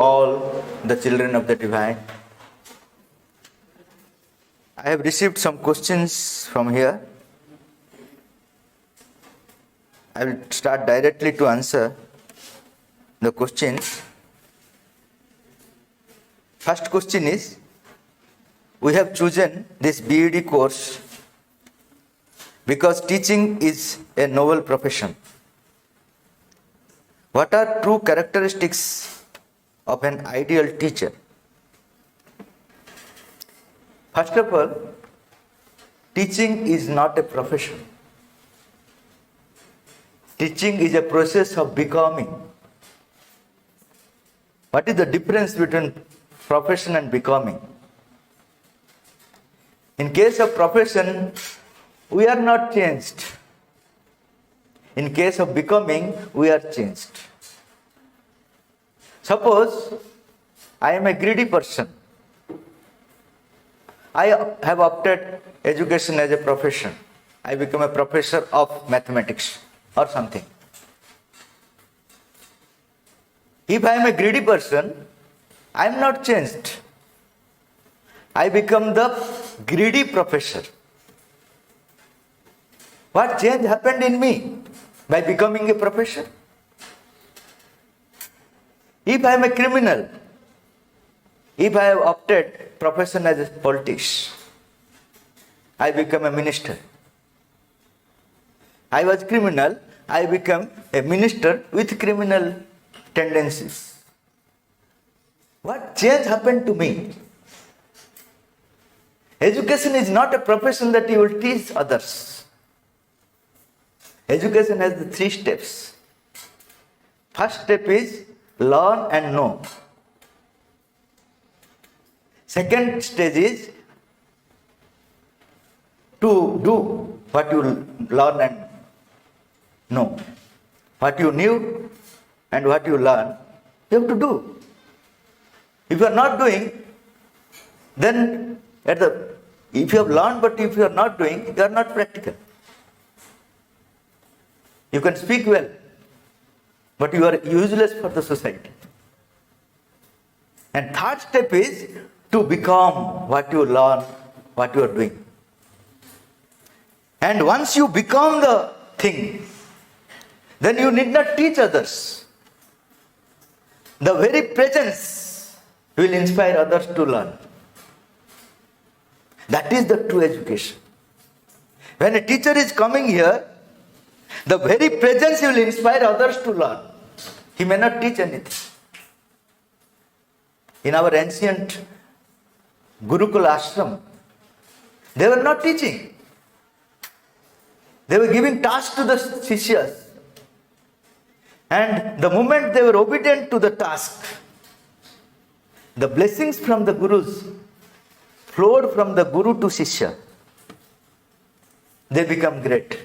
all the children of the Divine. I have received some questions from here. I will start directly to answer the questions. First question is, we have chosen this BEd course because teaching is a noble profession. What are true characteristics of an ideal teacher? First of all, teaching is not a profession. Teaching is a process of becoming. What is the difference between profession and becoming? In case of profession, we are not changed. In case of becoming, we are changed. Suppose I am a greedy person. I have opted education as a profession. I become a professor of mathematics or something. If I am a greedy person, I am not changed. I become the greedy professor. What change happened in me by becoming a professor? If I am a criminal, if I have opted profession as a politics, I become a minister. I was criminal, I become a minister with criminal tendencies. What change happened to me? Education is not a profession that you will teach others. Education has the 3 steps. First step is learn and know. Second stage is to do what you learn and know. What you knew and what you learn, you have to do. If you are not doing, then if you have learned but if you are not doing, you are not practical. You can speak well, but you are useless for the society. And third step is to become what you learn, what you are doing. And once you become the thing, then you need not teach others. The very presence will inspire others to learn. That is the true education. When a teacher is coming here, the very presence will inspire others to learn. He may not teach anything. In our ancient Gurukula ashram, they were not teaching. They were giving tasks to the Sishyas. And the moment they were obedient to the task, the blessings from the Gurus flowed from the Guru to Sishya. They become great.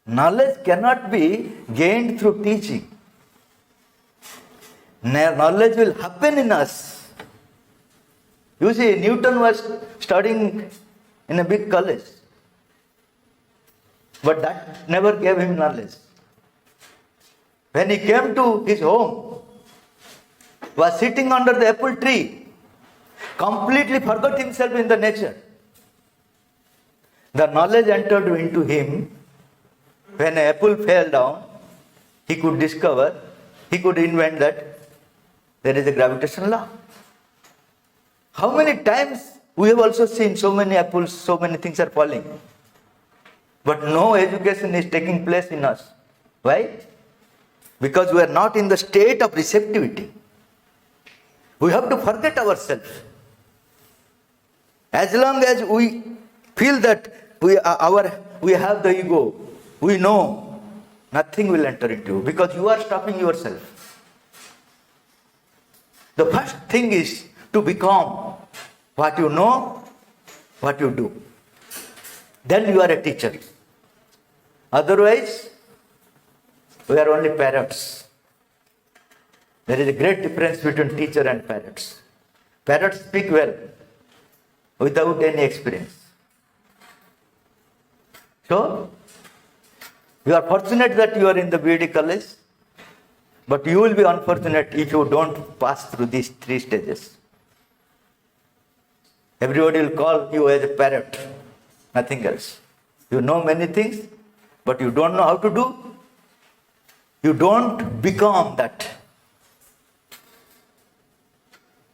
Knowledge cannot be gained through teaching. Knowledge will happen in us. You see, Newton was studying in a big college, but that never gave him knowledge. When he came to his home, was sitting under the apple tree, completely forgot himself in the nature. The knowledge entered into him. When an apple fell down, he could discover, he could invent that there is a gravitational law. How many times we have also seen so many apples, so many things are falling. But no education is taking place in us. Why? Because we are not in the state of receptivity. We have to forget ourselves. As long as we feel that we have the ego, we know, nothing will enter into you because you are stopping yourself. The first thing is to become what you know, what you do. Then you are a teacher. Otherwise, we are only parrots. There is a great difference between teacher and parrots. Parrots speak well without any experience. So, you are fortunate that you are in the BEd college. But you will be unfortunate if you don't pass through these 3 stages. Everybody will call you as a parrot, nothing else. You know many things, but you don't know how to do. You don't become that.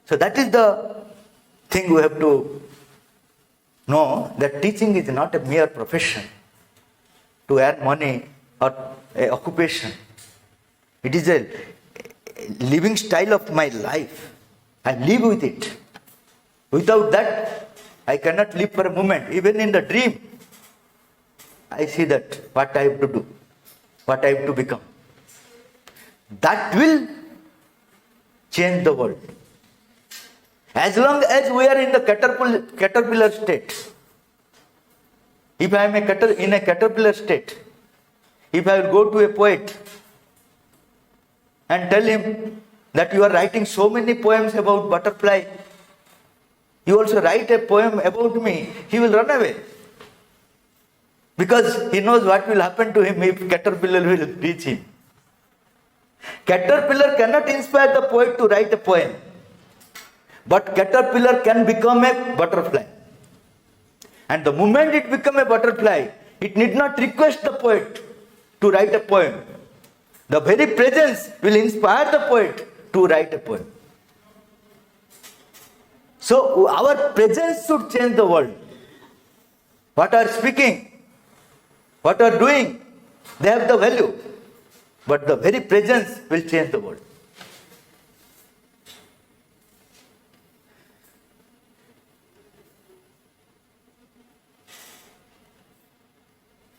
So that is the thing we have to know, that teaching is not a mere profession to earn money or an occupation. It is a living style of my life. I live with it. Without that, I cannot live for a moment. Even in the dream, I see that what I have to do, what I have to become. That will change the world. As long as we are in the caterpillar state, if I am in a caterpillar state, if I will go to a poet and tell him that you are writing so many poems about butterfly, you also write a poem about me, he will run away. Because he knows what will happen to him if caterpillar will reach him. Caterpillar cannot inspire the poet to write a poem. But caterpillar can become a butterfly. And the moment it becomes a butterfly, it need not request the poet to write a poem. The very presence will inspire the poet to write a poem. So our presence should change the world. What are speaking, what are doing, they have the value. But the very presence will change the world.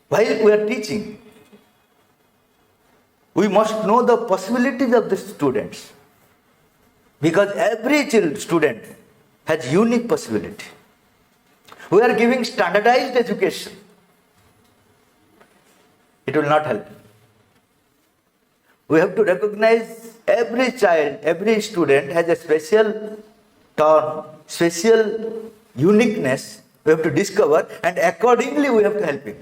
While we are teaching, we must know the possibilities of the students. Because every student has unique possibility. We are giving standardized education. It will not help. We have to recognize every child, every student has a special turn, special uniqueness we have to discover, and accordingly we have to help him.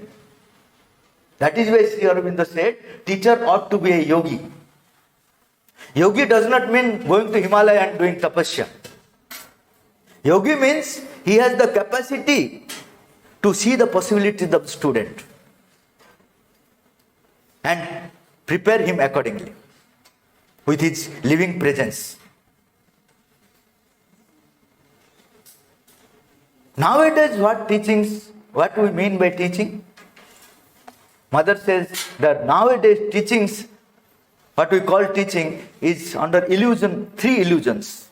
That is why Sri Aurobindo said, teacher ought to be a yogi. Yogi does not mean going to Himalaya and doing tapasya. Yogi means he has the capacity to see the possibilities of the student and prepare him accordingly with his living presence. Nowadays, what we mean by teaching? Mother says that nowadays teachings, what we call teaching, is under illusion, 3 illusions.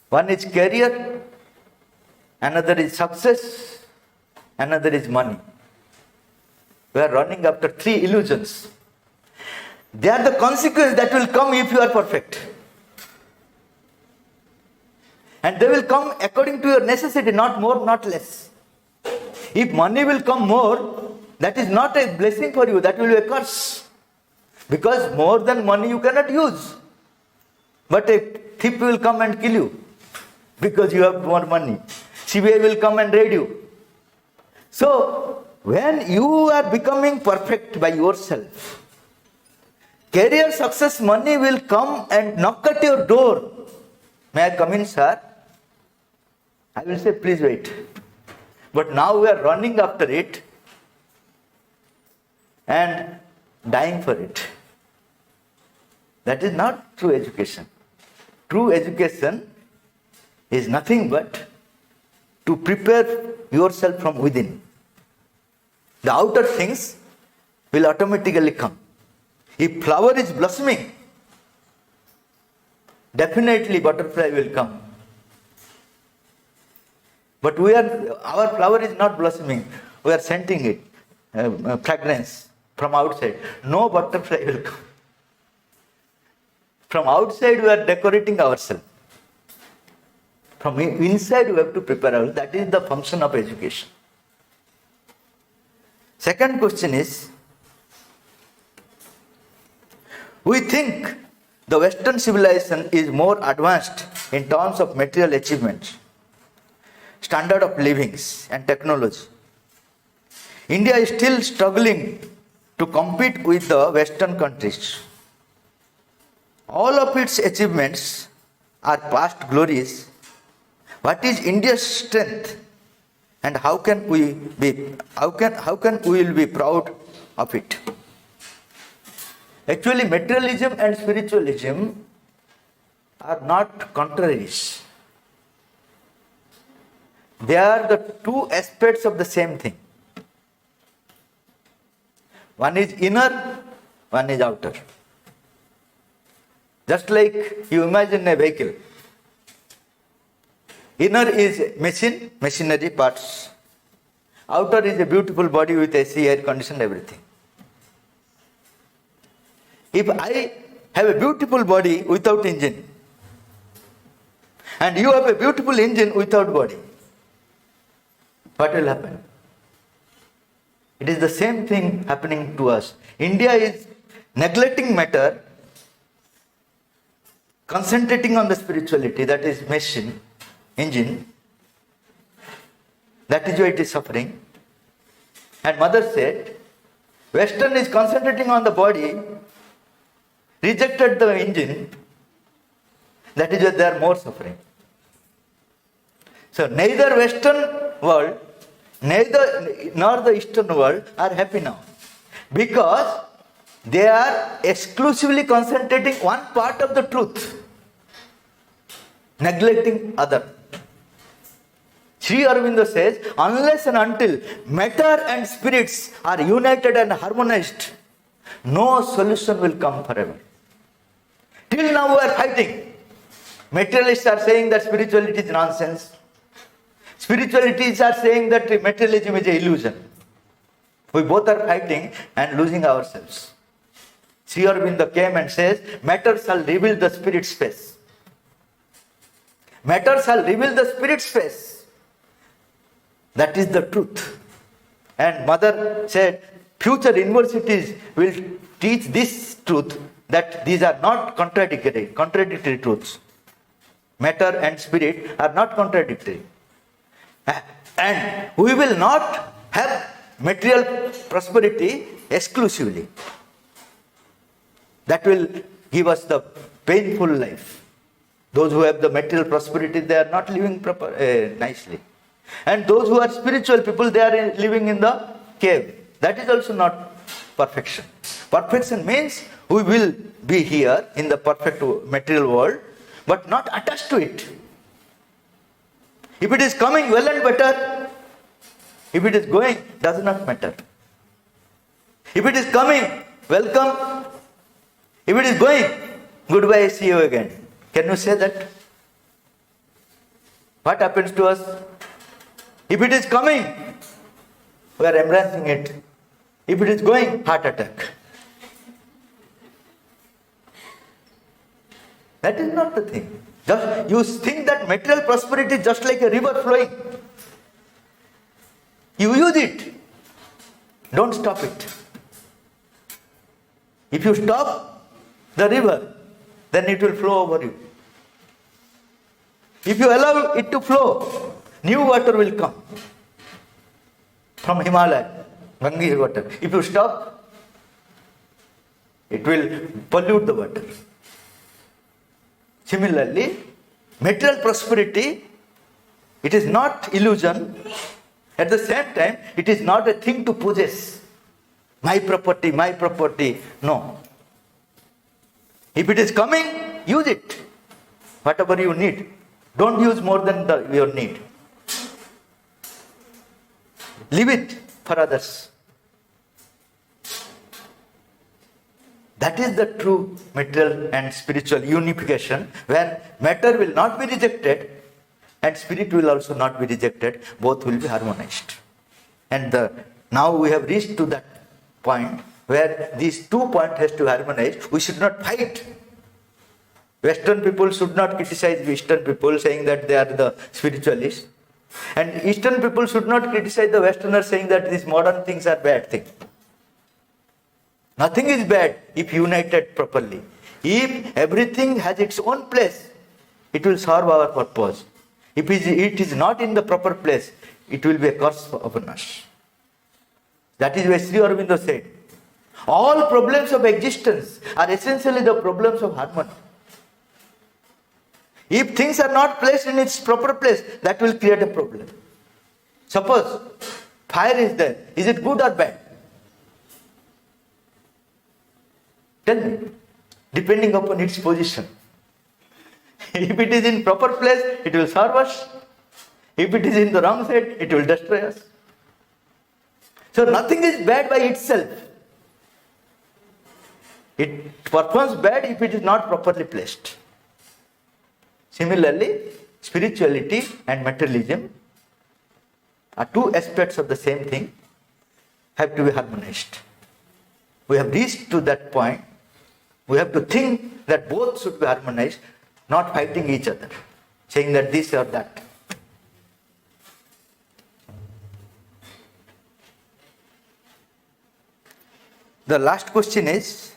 One is career, another is success, another is money. We are running after 3 illusions. They are the consequence that will come if you are perfect. And they will come according to your necessity, not more, not less. If money will come more, that is not a blessing for you, that will be a curse. Because more than money you cannot use. But a thief will come and kill you because you have more money. CBI will come and raid you. So, when you are becoming perfect by yourself, career, success, money will come and knock at your door. May I come in, sir? I will say, please wait. But now we are running after it and dying for it. That is not true education. True education is nothing but to prepare yourself from within. The outer things will automatically come. If flower is blossoming, definitely butterfly will come. But our flower is not blossoming. We are scenting it, fragrance from outside. No butterfly will come. From outside we are decorating ourselves. From inside we have to prepare ourselves. That is the function of education. Second question is, we think the Western civilization is more advanced in terms of material achievements, standard of livings and technology. India is still struggling to compete with the Western countries. all of its achievements are past glories. What is India's strength, and how can we will be proud of it? Actually, materialism and spiritualism are not contraries. They are the two aspects of the same thing. One is inner, one is outer. Just like you imagine a vehicle. Inner is machinery parts. Outer is a beautiful body with AC, air condition, everything. If I have a beautiful body without engine, and you have a beautiful engine without body, what will happen? It is the same thing happening to us. India is neglecting matter, concentrating on the spirituality, that is machine, engine. That is why it is suffering. And Mother said, Western is concentrating on the body, rejected the engine, that is why they are more suffering. So neither Western world, nor the Eastern world are happy now, because they are exclusively concentrating one part of the truth, neglecting other. Sri Aurobindo says, unless and until matter and spirits are united and harmonized, no solution will come forever. Till now we are fighting. Materialists are saying that spirituality is nonsense. Spiritualities are saying that materialism is an illusion. We both are fighting and losing ourselves. Sri Aurobindo came and says, matter shall reveal the spirit's face. Matter shall reveal the spirit's face. That is the truth. And Mother said, future universities will teach this truth, that these are not contradictory truths. Matter and spirit are not contradictory. And we will not have material prosperity exclusively. That will give us the painful life. Those who have the material prosperity, they are not living nicely. And those who are spiritual people, they are living in the cave. That is also not perfection. Perfection means we will be here in the perfect material world, but not attached to it. If it is coming, well and better. If it is going, does not matter. If it is coming, welcome. If it is going, goodbye, see you again. Can you say that? What happens to us? If it is coming, we are embracing it. If it is going, heart attack. That is not the thing. Just you think that material prosperity is just like a river flowing. You use it. Don't stop it. If you stop the river, then it will flow over you. If you allow it to flow, new water will come from Himalaya, Ganges water. If you stop, it will pollute the water. Similarly, material prosperity, it is not illusion. At the same time, it is not a thing to possess. My property. No. If it is coming, use it. Whatever you need. Don't use more than your need. Leave it for others. That is the true material and spiritual unification, when matter will not be rejected and spirit will also not be rejected, both will be harmonized. And now we have reached to that point where these 2 points has to harmonize. We should not fight. Western people should not criticize Eastern people saying that they are the spiritualists. And Eastern people should not criticize the Westerners saying that these modern things are bad things. Nothing is bad if united properly. If everything has its own place, it will serve our purpose. If it is not in the proper place, it will be a curse upon us. That is why Sri Aurobindo said, All problems of existence are essentially the problems of harmony. If things are not placed in its proper place, that will create a problem. Suppose fire is there. Is it good or bad? Tell me. Depending upon its position. If it is in proper place, it will serve us. If it is in the wrong side, it will destroy us. So nothing is bad by itself. It performs bad if it is not properly placed. Similarly, spirituality and materialism are two aspects of the same thing, have to be harmonized. We have reached to that point. We have to think that both should be harmonized, not fighting each other, saying that this or that. The last question is,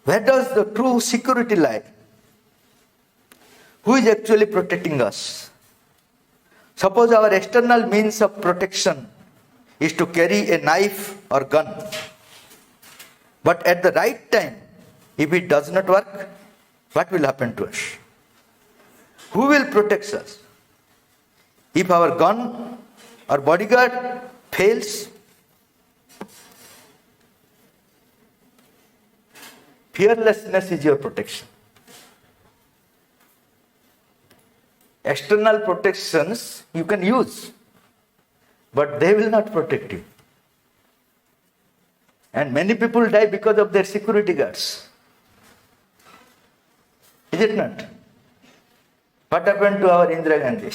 where does the true security lie? Who is actually protecting us? Suppose our external means of protection is to carry a knife or gun. But at the right time, if it does not work, what will happen to us? Who will protect us? If our gun or bodyguard fails, fearlessness is your protection. External protections you can use, but they will not protect you. And many people die because of their security guards. Is it not? What happened to our Indira Gandhi?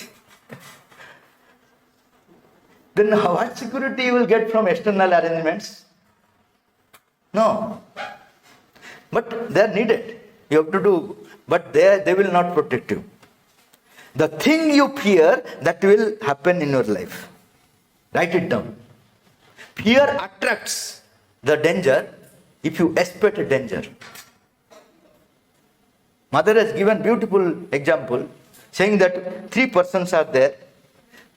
Then what security you will get from external arrangements? No. But they are needed. You have to do, but they will not protect you. The thing you fear, that will happen in your life. Write it down. Fear attracts the danger if you expect a danger. Mother has given beautiful example saying that 3 persons are there.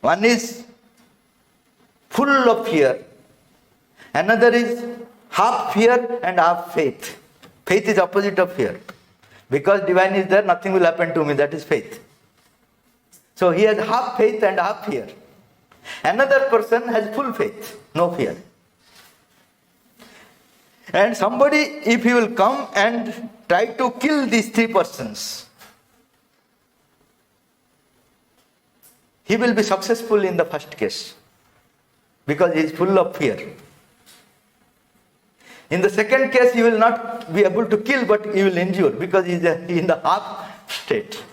One is full of fear. Another is half fear and half faith. Faith is opposite of fear. Because divine is there, nothing will happen to me. That is faith. So he has half faith and half fear. Another person has full faith, no fear. And somebody, if he will come and try to kill these 3 persons, he will be successful in the first case because he is full of fear. In the second case, he will not be able to kill, but he will injure because he is in the half state.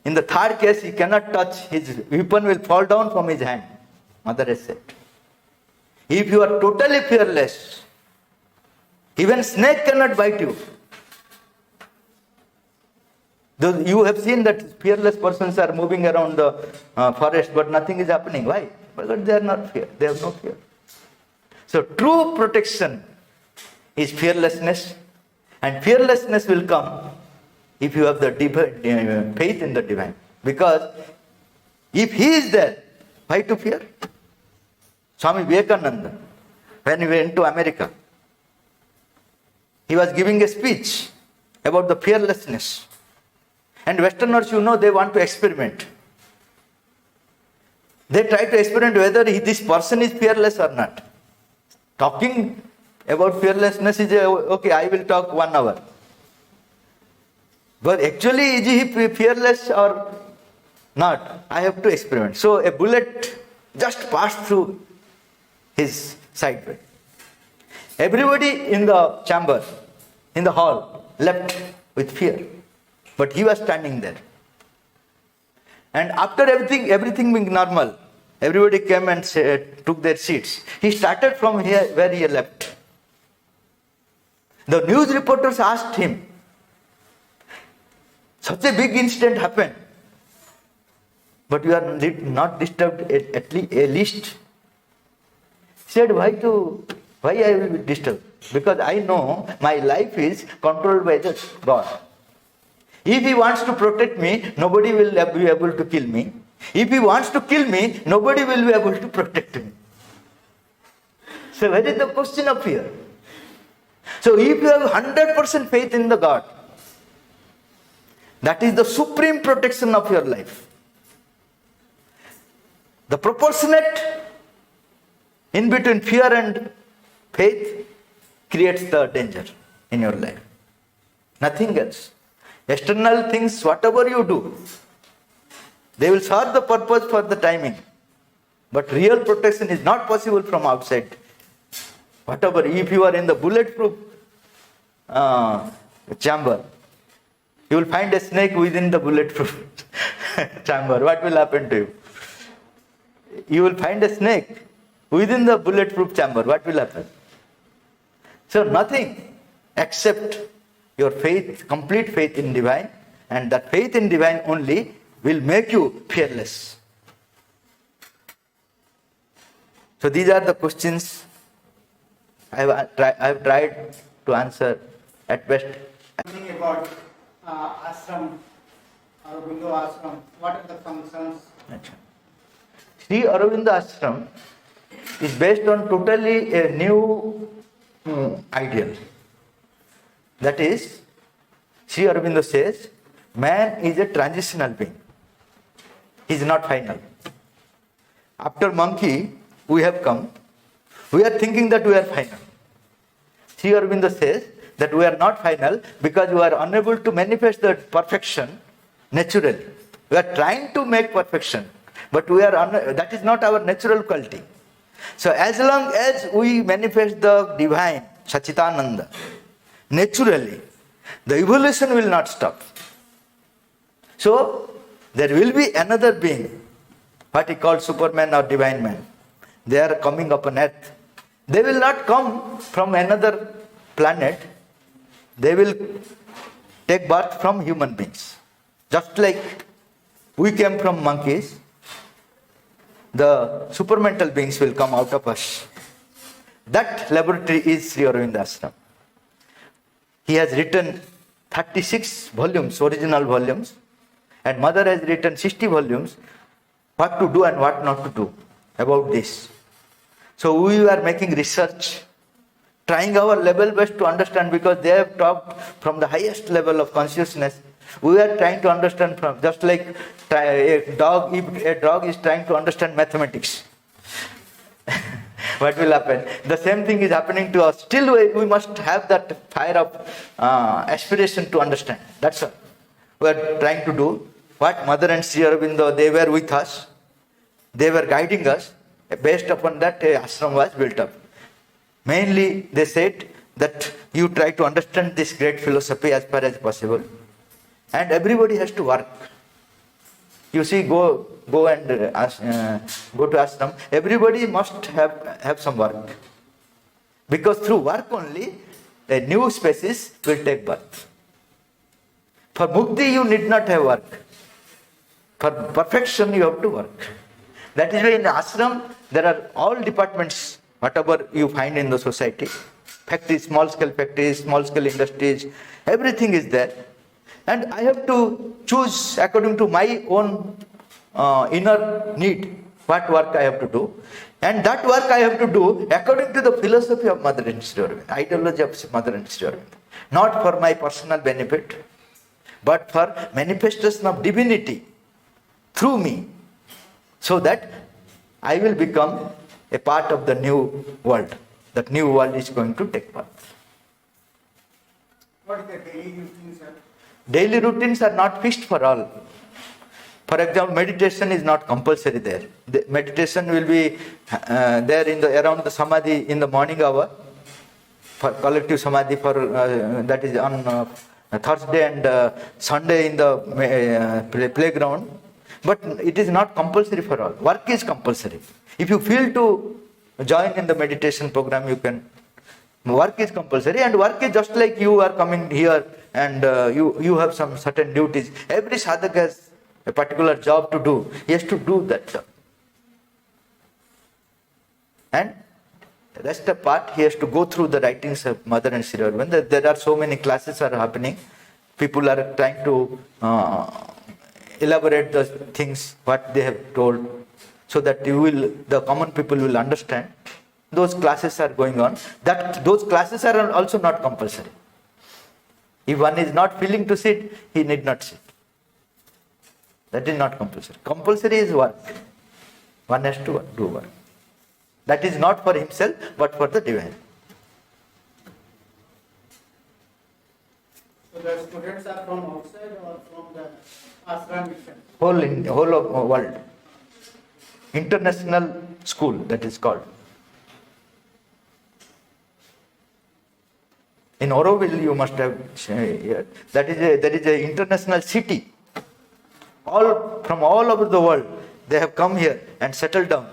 In the third case, he cannot touch, his weapon will fall down from his hand. Mother has said. If you are totally fearless, even snake cannot bite you. Though you have seen that fearless persons are moving around the forest, but nothing is happening. Why? Because they are not fear. They have no fear. So true protection is fearlessness, and fearlessness will come if you have the faith in the divine. Because if he is there, why to fear? Swami Vivekananda, when he went to America, he was giving a speech about the fearlessness. And Westerners, they want to experiment. They try to experiment whether this person is fearless or not. Talking about fearlessness is okay, I will talk 1 hour. But actually, is he fearless or not? I have to experiment. So a bullet just passed through his side. Everybody in the chamber, in the hall, left with fear. But he was standing there. And after everything being normal, everybody came and took their seats. He started from here where he left. The news reporters asked him, such a big incident happened, but you are not disturbed at least. He said, why I will be disturbed? Because I know my life is controlled by the God. If he wants to protect me, nobody will be able to kill me. If he wants to kill me, nobody will be able to protect me. So where is the question of fear? So if you have 100% faith in the God, that is the supreme protection of your life. The proportionate in between fear and faith creates the danger in your life. Nothing else. External things, whatever you do, they will serve the purpose for the timing. But real protection is not possible from outside. Whatever, if you are in the bulletproof chamber, you will find a snake within the bulletproof chamber. What will happen to you? You will find a snake within the bulletproof chamber. What will happen? So nothing except your faith, complete faith in divine, and that faith in divine only will make you fearless. So these are the questions I have tried to answer at best. Something about ashram, Aurobindo ashram. What are the functions? Sri Aurobindo ashram is based on totally a new ideal. That is, Sri Aurobindo says, man is a transitional being. He is not final. After monkey, we have come. We are thinking that we are final. Sri Aurobindo says that we are not final because we are unable to manifest the perfection naturally. We are trying to make perfection, but that is not our natural quality. So as long as we manifest the divine, Sachitananda, naturally, the evolution will not stop. So there will be another being, what he called Superman or divine man. They are coming upon earth. They will not come from another planet. They will take birth from human beings. Just like we came from monkeys, the supermental beings will come out of us. That laboratory is Sri Aurobindo Ashram. He has written 36 volumes, original volumes, and Mother has written 60 volumes, what to do and what not to do about this. So we are making research, trying our level best to understand, because they have talked from the highest level of consciousness. We are trying to understand from, just like a dog, if a dog is trying to understand mathematics. What will happen? The same thing is happening to us. Still we must have that fire of aspiration to understand. That's all. We are trying to do what Mother and Sri Aurobindo, they were with us. They were guiding us. Based upon that, ashram was built up. Mainly, they said that you try to understand this great philosophy as far as possible. And everybody has to work. You see, go and go to ashram. Everybody must have some work. Because through work only, a new species will take birth. For mukti, you need not have work. For perfection, you have to work. That is why in the ashram, there are all departments, whatever you find in the society. Factories, small-scale factories, small-scale industries, everything is there. And I have to choose according to my own inner need, what work I have to do. And that work I have to do according to the philosophy of Mother and Sri Aurobindo, ideology of Mother and Sri Aurobindo. Not for my personal benefit, but for manifestation of divinity through me, so that I will become a part of the new world. That new world is going to take birth. What is the daily routine, sir? Daily routines are not fixed for all. For example, meditation is not compulsory there. The meditation will be there around the samadhi in the morning hour, for collective samadhi, for that is on Thursday and Sunday in the playground. But it is not compulsory for all. Work is compulsory. If you feel to join in the meditation program, you can. Work is compulsory, and work is just like you are coming here and you have some certain duties. Every sadhak has a particular job to do. He has to do that job. And the rest of part, he has to go through the writings of Mother and Sri Aurobindo. There are so many classes are happening. People are trying to elaborate the things, what they have told, so that the common people will understand. those classes are going on, that those classes are also not compulsory. If one is not willing to sit, he need not sit. That is not compulsory. Compulsory is work. One has to do work. That is not for himself, but for the divine. So the students are from outside or from the ashram mission? Whole of world. International school, that is called. In Auroville, you must have heard. There is an international city. From all over the world, they have come here and settled down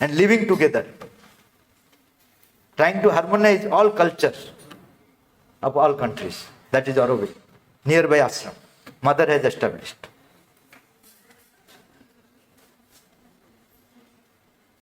and living together, trying to harmonize all cultures of all countries. That is Auroville, nearby ashram. Mother has established.